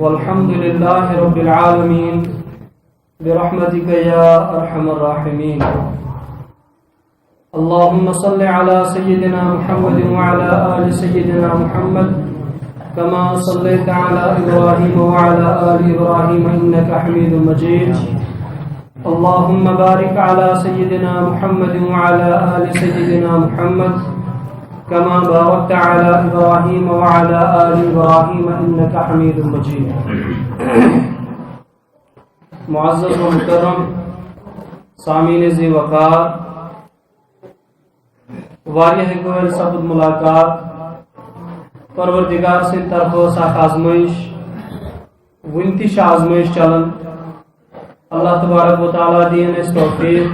والحمد لله رب العالمين برحمتك يا أرحم الراحمين. اللهم صل على سيدنا محمد وعلى آل سيدنا محمد كما صليت على إبراهيم وعلى آل إبراهيم إنك حميد مجيد. اللهم بارك على سيدنا محمد وعلى آل سيدنا محمد كما باركت على إبراهيم وعلى آل إبراهيم إنك حميد مجيد. معزز و مکرم سامعین ذی وقار، واریاہ گوئل سپد ملاقات پروردگار سے طرف ساخ آزمائش ونتش آزمائش چلن. اللہ تبارک و تعالیٰ دین اس توفیق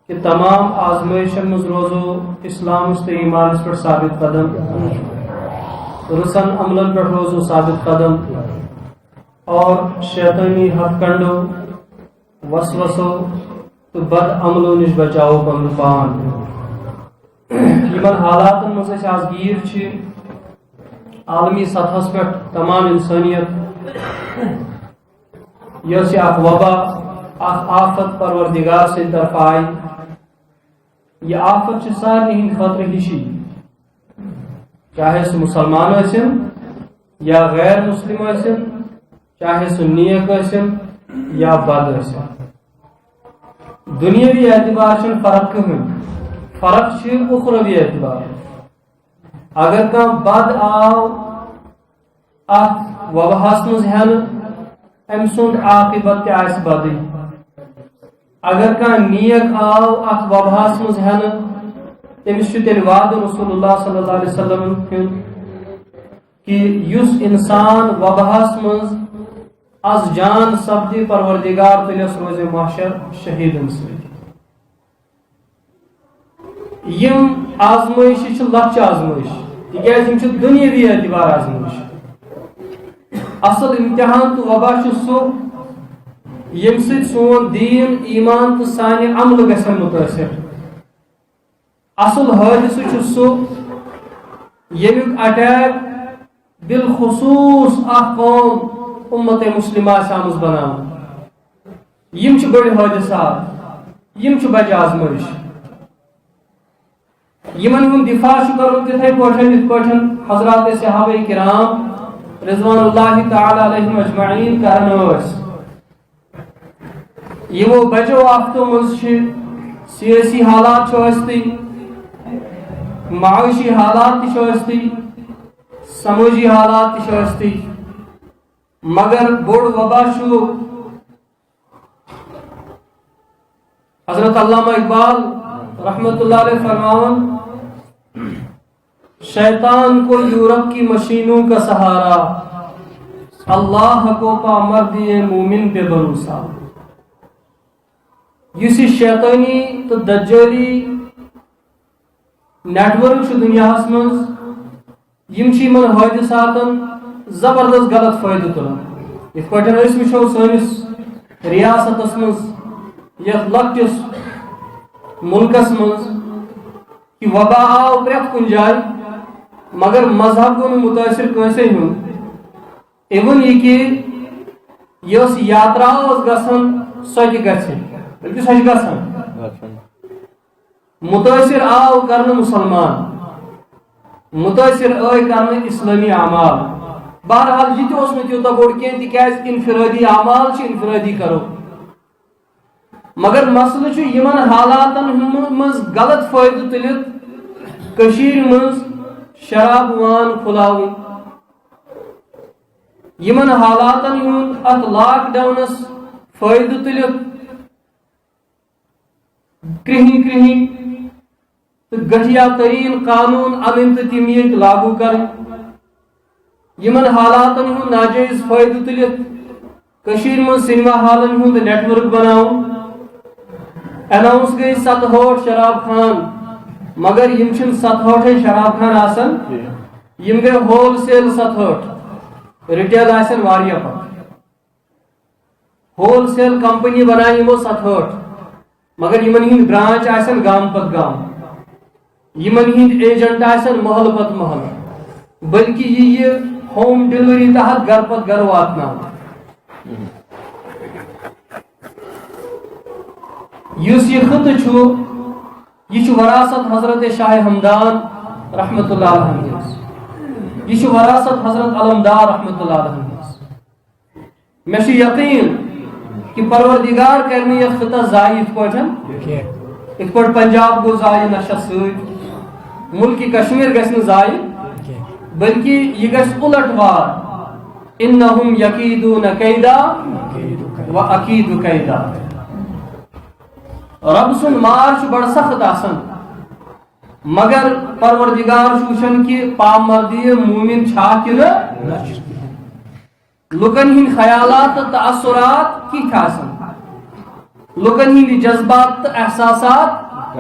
کہ تمام آزمائشن مز روزو اسلام است ایمان اس پر ثابت قدم، رسن عملن پر روزو ثابت قدم، اور شیطانی ہتھ کنڈو وسوسو تو بد عملو نش بچاؤ پن پان. یمن حالاتن مز آزگیر چھ عالمی سطحس پہ تمام انسانیت یہ اخ وبا اخ آفت پروردگار سے طرف آئی. یہ آفت سارے ہند خطر ہشی، چاہے سہ مسلمان ٲسِن یا غیر مسلم ٲسِن، چاہے سہ نیک ٲسِن یا بد ٲسِن. دنیاوی اعتبار چھنہ فرق کٕہٕنۍ، فرق چھ اخروی اعتبار. اگر کانٛہہ بد آو اتھ وباہس منٛز ہٮ۪نہٕ، أمۍ سُنٛد عاقبت تہِ آسہِ بدٕے. اگر کانٛہہ نیک آو اتھ وباہس منٛز ہٮ۪نہٕ، تٔمِس چھُ تیٚلہِ وعدٕ رسول اللہ صلی اللہ علیہ وسلم ہُنٛد کہ یُس انسان وباہس منٛز از جان سپدِ پروردگار تُلٮ۪س روزِ محشر شہیدن سۭتۍ. یِم آزمٲیشہِ چھِ لۄکچہِ آزمٲیش، تِکیٛازِ یِم چھِ دُنیٲوی اعتبار آزمٲیش. اصل امتحان تو وبا چھُ سُہ ییٚمہِ سۭتۍ سون دیٖن ایمان تہٕ سانہِ عملہٕ گژھن مُتٲثر. اصل حٲدثہٕ چھُ سُہ ییٚمیُک اٹیک بالخصوص اکھ قوم اُمت مسلمہ آسہِ آمٕژ بناونہٕ. یِم چھِ بٔڑۍ حٲدثات، یِم چھِ بجہِ آزمٲیش. یِمن ہُنٛد دفاع چھُ کرُن تِتھے پٲٹھۍ یِتھ پٲٹھۍ حضرات صحابہ کرام رضوان اللہ تعالیٰ علیہم اجمعین کران ٲسۍ. یمو بجو آفتو منٛز چھِ سیٲسی حالات چھِ ٲسۍتٕے، معاشی حالات تہِ چھِ ٲسۍتٕے، سمٲجی حالات تہِ چھِ ٲسۍتٕے، مگر بوٚڑ وبا چھُ حضرت علامہ اقبال رحمۃ اللہ علیہ فرماون، شیطان کو یورپ کی مشینوں کا سہارا، اللہ کو پا مردی مومن پہ بھروسہ. یُس یہِ شیطٲنی تہٕ دجٲلی نیٹ ورک چھُ دُنیاہس منٛز، یِم چھِ یِمن حٲدثاتن زبردست غلط فٲیدٕ تُلان. یِتھ پٲٹھۍ أسۍ وٕچھو سٲنِس ریاستس منٛز، یتھ لۄکٹِس مُلکس منٛز کہ وبا آو پرٛٮ۪تھ کُنہِ جایہِ، مگر مذہب گوٚو نہٕ مُتٲثر کٲنٛسے ہُنٛد. اِوٕن یہِ کہِ یۄس یاترا ٲس گژھان سۄ تہِ گژھِ، بلکہِ سۄ چھِ گژھان. مُتٲثر آو کرنہٕ مُسلمان، مُتٲثر ٲے کرنہٕ اسلٲمی اعمال. بہرحال یہِ تہِ اوس نہٕ تیوٗتاہ بوٚڑ کینٛہہ، تِکیٛازِ انفرٲدی اعمال چھِ انفرٲدی کرو. مگر مسلہٕ چھُ یِمن حالاتن منٛز غلط فٲیدٕ تُلِتھ کٔشیٖرِ منٛز شراب وان کھُلاوٕنۍ. یِمن حالاتن ہُنٛد اتھ لاک ڈاونس فٲیدٕ تُلِتھ کرٛہِنۍ تہٕ گٹھیا تریٖن قانوٗن اَنٕنۍ تہٕ تِم ییٚتہِ لاگوٗ کرٕنۍ. یِمن حالاتن ہُنٛد ناجٲیز فٲیدٕ تُلِتھ کٔشیٖرِ منٛز سینما ہالن ہُنٛد نیٹ ورک بناوُن. ایناؤنس گٔے 7 شراب خان، مگر یِم چھِنہٕ 7 شراب خان آسان، یِم گٔے ہول سیل 7. رِٹیل آسن واریاہ پتہٕ. ہول سیل کمپنی بنایہِ یِمو 7، مگر یِمن ہٕنٛدۍ برانچ آسن گام پتہٕ گام، یِمن ہٕنٛدۍ ایجنٹ آسن محلہٕ پتہٕ محلہٕ. بلکہ یہ ہوم ڈیلیوری تحت گھر پت گھر واتنا یہ خطہ یہ وراثت حضرت شاہ ہمدان رحمت اللہ علیہ یہ وراثت حضرت علمدار رحمت اللہ علیہ میں یقین کہ پروردگار کرنے یہ خطہ ضائع ات پہ پنجاب گو ضائع نشہ ست ملک کشمیر گھس ضائع بلکہ یہ گھس الٹ وار انہم یکیدون کیدا و اکید کیدا رب سن مار بڑا سخت آسن مگر پروردگار وچن کہ پامردی مومن چھا کہ لکن ہند خیالات تو تاثرات کت آسن لکن ہند جذبات تو احساسات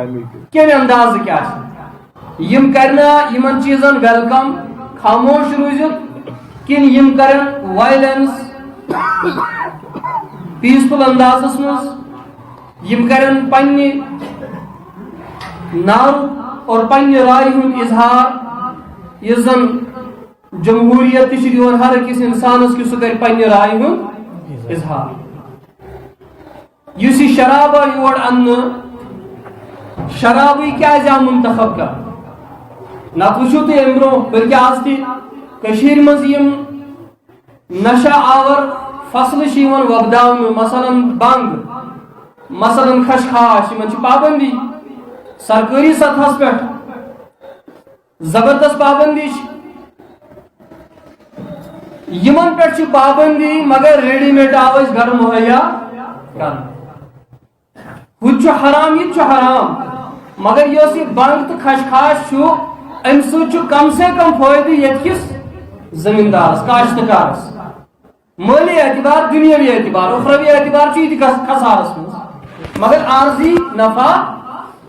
کم انداز کیا یم کرنا یمن چیزن ویلکم خاموش روزت کن یم کرن وائلنس پیسفل اندازس مز یم کرن پنہ ناو اور پنہ رائے ہند اظہار یہ زن جمہوریت دون ہر کس انسانس کی سہ کر پنہ رائے ہند اظہار اس شراب یور ان شرابی کیا منتخب کر نہ وچو تھی ام برو بلکہ آج تھی مز نشہ آور فصل وبدا مثلا بنگ مثلا خشخاش ان پابندی سرکاری سطح پہ زبردست پابندی یمن پہ پابندی مگر ریڈی میڈ آو گھر مہیا کر ہت حرام یہ حرام مگر یہ بنگ تو خشخاش ام سی کم سے کم فائدہ یت کس زمیندارس کاشتکارس مالی اعتبار دنیاوی اعتبار اخروی اعتبار یہ خسارس مز مگر عارضی نفع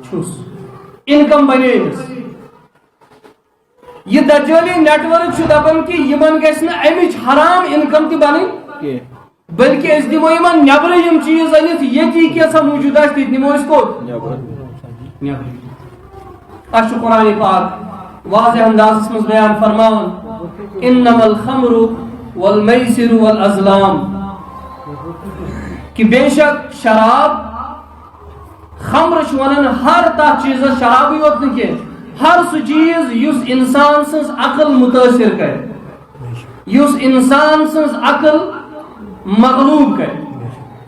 چھس انکم بنے یہ دجالی نیٹ ورک دپان کہ یمن گھس نا امچ حرام انکم تہ بنیں بلکہ اس دمو یمن نیبر یم چیز انت یتی کیسا موجود آس تت نمو اس کو اس قرآن پاک واضح انداز مز بیان فرماون انما الخمر والمیسر والازلام کہ بے شک شراب خمر ونان ہر تک چیز شرابی یوت نہ ہر سہ چیز اس انسان سز عقل متاثر کر اس انسان سز عقل مغلوب کر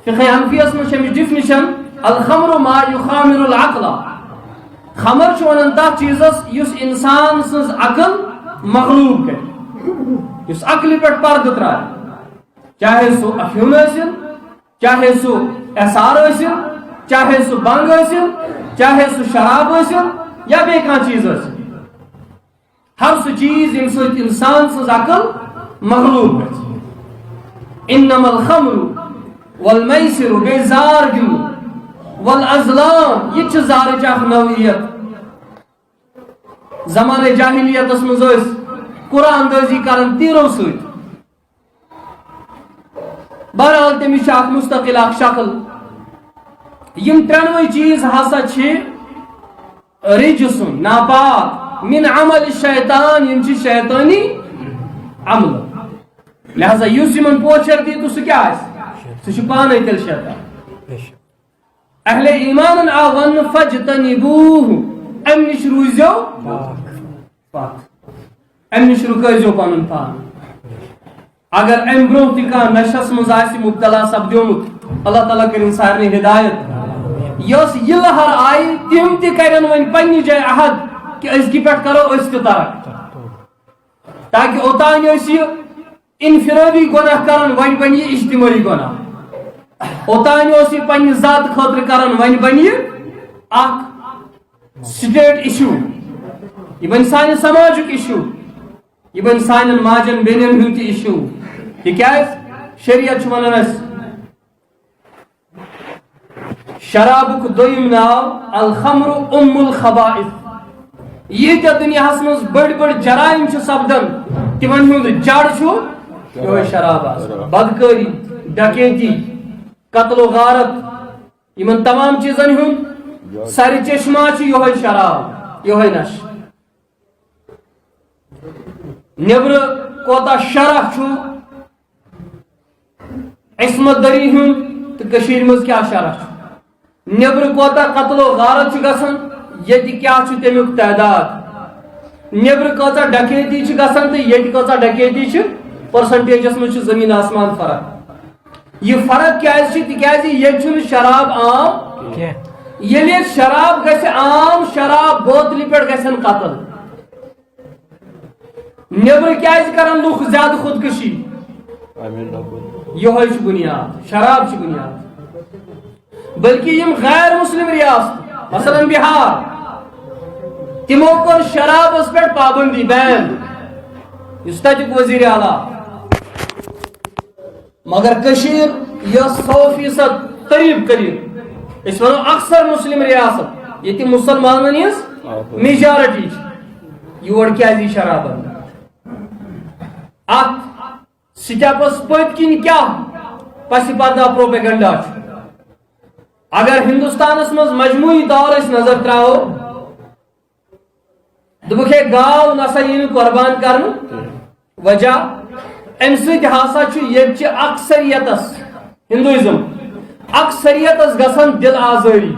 فقہ حنفیس میں شمش ڈیفنیشن الخمر ما یخامر العقل خمر ونان تک چیزس اس انسان سز عقل مغلوب کر اس عقل پہ پردہ ترائے چاہے سو افیون ٲسِن چاہے سو احسار ٲسِن چاہے سو بنگ ٲسِن چاہے سو شراب ٲسِن یا بے کانٛہہ چیز ٲسِن ہر سہ چیز یم سۭتۍ انسان سٕنٛز عقل مغلوب گژھِ انما الخمر والمیسر بے زار گنٛدُن والازلام یہ چھ زارٕچ اکھ نوعیت زمانہ جاہلیتس منٛز ٲسۍ قرآن اندازی کران تیرو سۭتۍ بہرحال تمس اکھ مستقل اکھ شکل یم ترنوے چیز ہسا چھ رجسن ناپاک من عمل الشیطان یم چھ شیطانی عمل لہذا یس یمن پوچھر دی تو سہ کیا سہ پانے تیل شیطان اہل ایمان آ ون فجتنبوہ ام نش روزو پاک ام نش رکٲزیو پنن پان اگر ام برو تہ کانٛہہ نشس مز آسہِ مبتلا سپدیومُت اللہ تعالیٰ کرن سارنٕے ہدایت یس یہ لہر آئی تم تہ کرن ون پننہِ جایہِ عہد کہ أزکہِ پٮ۪ٹھ کرو أسۍ تہِ ترق تاکہ اوتانۍ ٲسۍ یہ انفرادی گناہ کران ون بن یہ اجتماعی گناہ اوتانۍ اوس یہ پننہِ ذات خٲطرٕ کران ون بن یہ اکھ سٹیٹ ایشو یہ بن سانہِ سماجُک ایشو یہ بن سانین ماجن بیٚنٮ۪ن ہُنٛد تہِ ایشو تکیاز شریعت چھ ونان اس شرابک دویم ناو الخمر ام الخبائث یہ دنیاہس مز بڑ بڑ جرائم چھ سپدان تمن ہند جڑ چھ یہ شراب بدکاری ڈکیتی قتل و غارت یمن تمام چیزن ہند سر چشمہ چھ یہ شراب یہ نش نبر کوتا شرح چھو عصمت دری ہند تو کشیر مز کیا شرح چھو نبر کوتا قتل و غارت چھو گسن یہ کیا چھو تمیک تعداد نبر کوتا ڈکیتی چھو گسن تو یہ کوتا ڈکیتی چھو پرسنٹیجس میں چھو زمین آسمان فرق یہ فرق کیا ہے یہ چھو شراب عام یہ شراب گھس عام شراب بوتلی پہ گھن قتل نبر کیا کران لوگ زیادہ خودکشی یہ بنیاد شراب چھ بنیاد بلکہ یم غیر مسلم ریاست مثلا بہار تمو کر شراب اس پہ پابندی بین اس تک وزیر اعلیٰ مگر کشیر یہ 100% قریب قریب اس ونو اکثر مسلم ریاست یہ مسلمان میجارٹی یور کیا شراب ات سٹیپس پت کن کیا پس پردہ پروپیگنڈا اگر ہندوستانس مز مجموعی طور اس نظر تراو دبکے گاو نسا یہ قربان کرن وجہ ام سۭتۍ ہسا چھُ ییٚتہِ اکثریتس ہندوازم اکثریتس گژھان دل آزٲری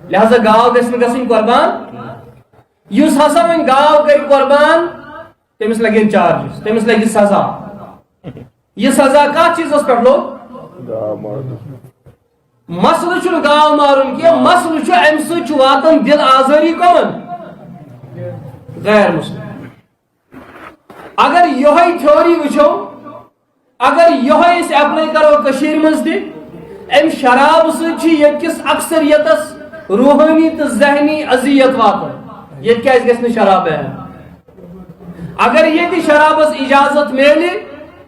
لہذا گاو گژھِ نہٕ گژھٕنۍ قربان یُس ہسا وۄنۍ گاو کر قربان تٔمِس لگن چارجز تٔمِس لگہِ سزا یہ سزا کتھ چیزس پٮ۪ٹھ لوگ مسلہٕ چھُنہٕ گاو مارُن کینٛہہ مسلہٕ چھُ امہِ سۭتۍ چھُ واتان دل آزٲری کمن غیر مسلم اگر یہ تھیوری وچھو اگر یہ اپلائی کرو کشیر مز تہ ام شراب سکس اکثریتس روحانی تو ذہنی اذیت واتان یہ گھس شراب بین اگر یہ شرابس اجازت میلے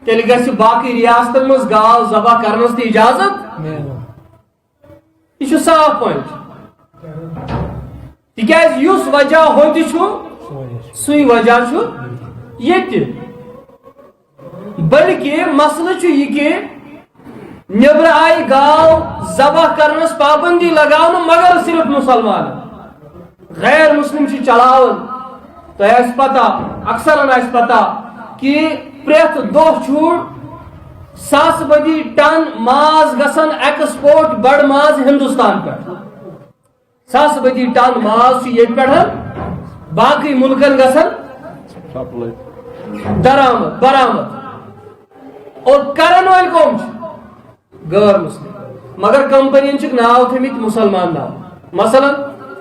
تیل گھس باقی ریاستن مز گاو ذبح کرنس تہ اجازت یہ صاف پوائنٹ تکیاز یس وجہ ہوتی سی وجہ یہ بلکہ مسئلہ یہ کہ نبر آئی گاو ذبح کرنس پابندی لگاؤ مگر صرف مسلمان غیر مسلم چلاون تو اس پتہ اکثر اس پتہ کہ پریت دہ ساس بدی ٹن ماز گسن ایکسپورٹ بڑ ماز ہندوستان پہ ساس بدی ٹن ماز یہ پہ باقی ملکن گسن درآمد برآمد اور کرن وال کم غیر مسلم مگر کمپنین ناو تھمت مسلمان ناو مثلا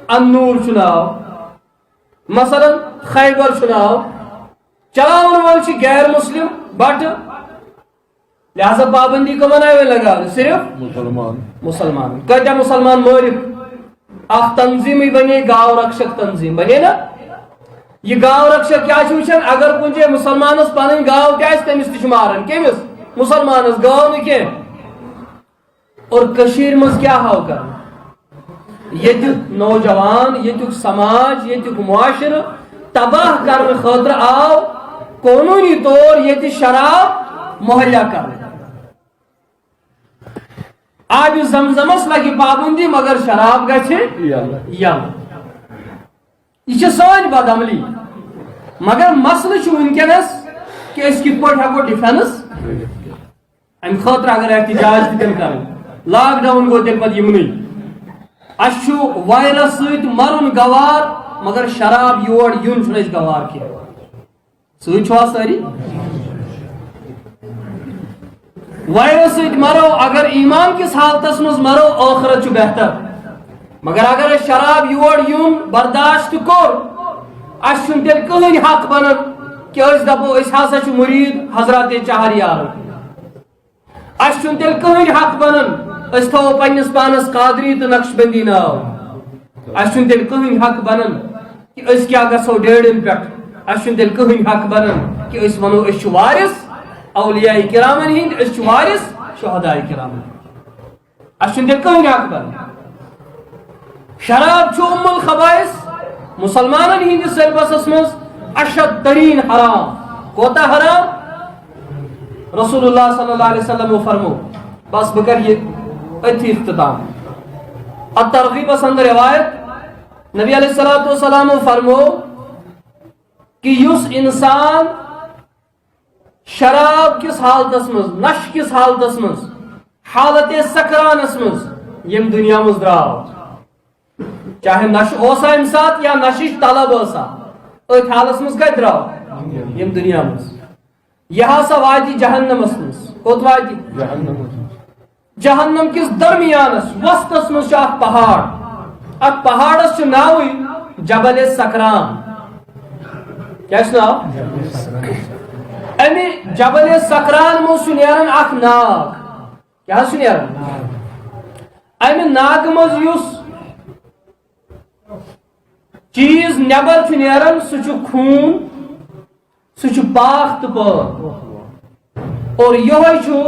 النور ناو مثلا خیبر ناو چلاون وول غیر مسلم بٹ لہذا پابندی کمن آئی لگا صرف مسلمان کتیا مسلمان مورک اخ تنظیمی بنے گاو رکشک تنظیم بنے نا یہ گاو رکشک کیا وچان اگر کنجے مسلمانس پن گاو کیا تمس تہ ماران کمس مسلمانس گاو نہ کی اور کشیر مز کیا ہاو کر یہ نوجوان یہ سماج یہ معاشر تباہ کرنے خاطر آو قانونی طور یہ شراب مہیا کرنے آب زمزمس لگی پابندی مگر شراب گھے یہ سان بدعملی مگر مسئلہ ونکس کہ اس کت پہ ہیکو ڈیفینس ام خاطر اگر احتجاج تین کر لاک ڈاؤن گو تیل پہ یمن اس وائرس ست مرن گوار مگر شراب یور یون گوار کی سوا ساری وائرس ست مرو اگر ایمان کس حالتس مز مرو آخرت بہتر مگر اگر شراب یور یون برداشت کور اس تیل کہین حق بنان کہ دپو اس ہسا مرید حضرات چہریار اس تیل کہین حق بنان اس تھو پنس پانس قادری تو نقش بندی ناو اس تیل کہین حق بنان کہ اس کیا گسو ڈیڑن پہ اس تیل کہین حق بنان کہ اس ونو اس وارث اولیاء کرامن ہند اس وارث شہداء کرامن اس تیل کہین حق بنان شراب ام الخبائث مسلمان ہند سیلبس مز اشد ترین حرام کوتا حرام رسول اللہ صلی اللہ علیہ وسلم فرمو بس بکر یہ اتھی اختتام الترغیب پسند روایت نبی علیہ الصلوۃ والسلام فرمو کہ یس انسان شراب کس حالتس مز نش کس حالتس مز حالت سکرانس مز یم دنیا مز دراو چاہے نش اوسا ام سات یا نشش طلب اوسا ات حالس مز کت دراو یم دنیا مز یہ ہسا واتی جہنمس مز کوت واتی جہنم کس درمیانس وسطس مز اخ پہاڑ ات پہاڑس ناوی جبل سکران کیا ناو امی جبل سکران مز نیران اخ ناگ کیا نیران امی ناگ مز یس چیز نبر نیران سہ خون سہ پاک تو پاک اور یہ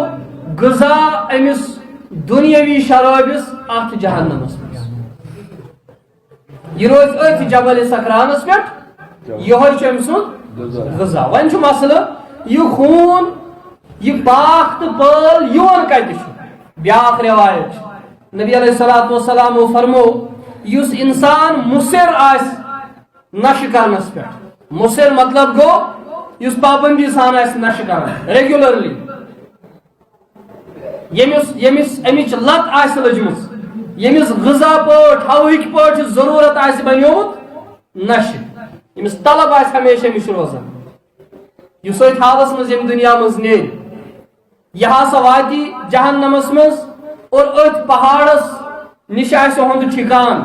غذا امس دنیاوی شرابس ات جہنمس یہ روز ات جبل سکرانس پہ یہ ام سند غذا ون مسئلہ یہ خون یہ پاک تو پال یون کت بیاکھ روایت نبی علیہ الصلوۃ والسلام فرمو یس انسان مصر آس نش کرنس پہ مصر مطلب گو یس پابندی سان آس نش کران ریگولرلی یمس امچ لت آس لجمس یمس غذا پٹ ہوک پٹ ضرورت آس بنیومت نش یمس طلب آس ہمیشہ امس روزان اس حالس مز یم دنیا مز نیر یہ ہسا واتی جہنمس مز اور ات پہاڑس نش آس ہند ٹھکان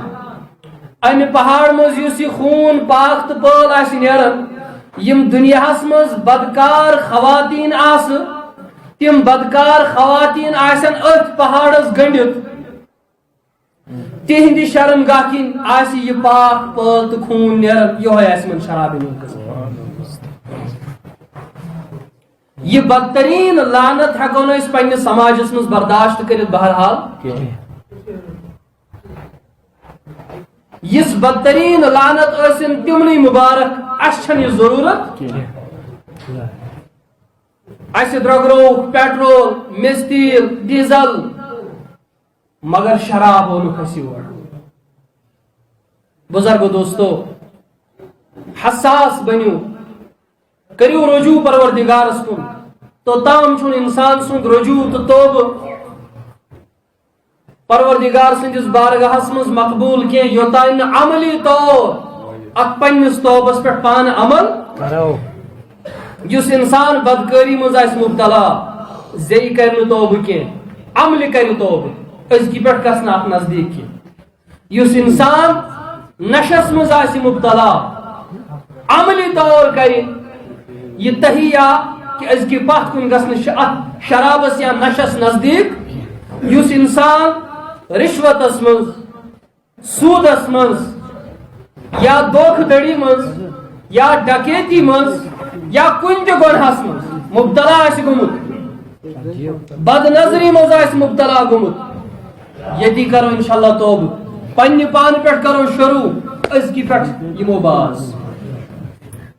امہ پہاڑ مز اس یہ خون پاک تو پال آس نیران یم دنیاہس مز بدکار خواتین آس تم بدکار خواتین آسن ات پہاڑس گنڈت تہندی شرم گاہ کن آس یہ پاک پال تو خون نیران یہ آس من شراب یہ بدترین لعنت ہیکو نا اس پنس سماجس مز برداشت کرت بہرحال اس بدترین لعنت ٲسِن تمنٕے مبارک اس چھنہٕ یہ ضرورت اس درگروک پیٹرول مستیل ڈیزل مگر شراب اونُکھ اَسہِ یور بزرگ دوستو حساس بنیو کریو رجوع پروردگارس کن تو تام چھن انسان سند رجوع تو توبہ پروردگار سندس بارگاہس مز مقبول کی یوتان عملی طور ات پنس توبس پہ پان عمل جس انسان بدکاری مز آس مبتلا زی کر توبہ کی عمل کر توبہ ازکی پہ کس نا نزدیک کی اس انسان نشس مز آس مبتلا عملی طور کر یہ تہیا کہ ازکی پت کن گھن شرابس یا نشس نزدیک اس انسان رشوتس مز سودس مز یا دھوکہ دڑی مز یا ڈکیتی مز یا کن تہ گناہس مز مبتلا آس گومت بد نظری مز آس مبتلا گومت یتی کرو انشاءاللہ توبہ پنہ پان پہ کرو شروع ازکی پہ یمو باز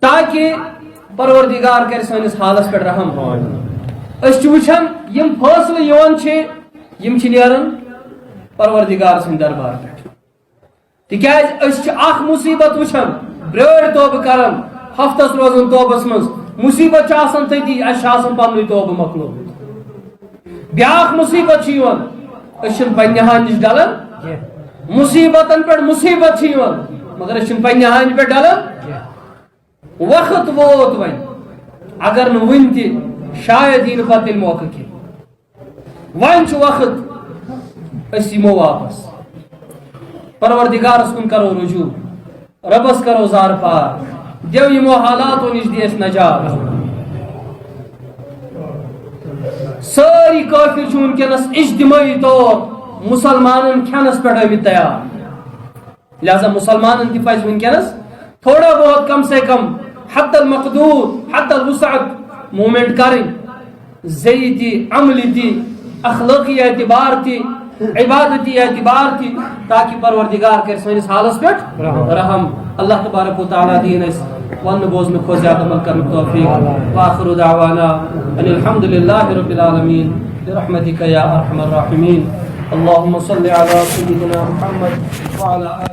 تاکہ پروردگار کر سانس حالس پہ رحم اس وچھان یم فیصلہ یوان یم نیران پروردگار سن دربار پہ تکیاز اس اخ مصیبت وچھان برٲڑ توبہ کران ہفتس روزان توبس مز مصیبت آسان تتی اس آسان پنن توبہ مکلو بیاکھ مصیبت یوان اس پنہ ہان نش ڈلان مصیبتن پہ مصیبت یوان مگر اس پنہ ہان پہ ڈلان وقت ووت ون اگر نہ ون تہ شاید یہ پتہ موقع کی ون وقت اس یمو واپس پروردگارس کن کرو رجوع ربس کرو زار پار دیو یمو حالاتو نش دیس نجات ساری کافر چھ ونکس اجتماعی طور مسلمانن کھینس پہ آمت تیار لہذا مسلمانن تہ پز ونکس تھوڑا بہت کم سے کم حد المقدور حد الوسعت مومنٹ کریں زی تی عملی تی اخلاقی اعتبار تی عبادتی اعتبار تی تاکہ پروردگار کر سانس حالس پہ رحم اللہ تبارک و تعالی دین اس ون بوز میں کھو زیادہ عمل کرنے توفیق واخر دعوانا ان الحمد للہ رب العالمین برحمتک یا ارحم الراحمین اللهم صل على سيدنا محمد وعلى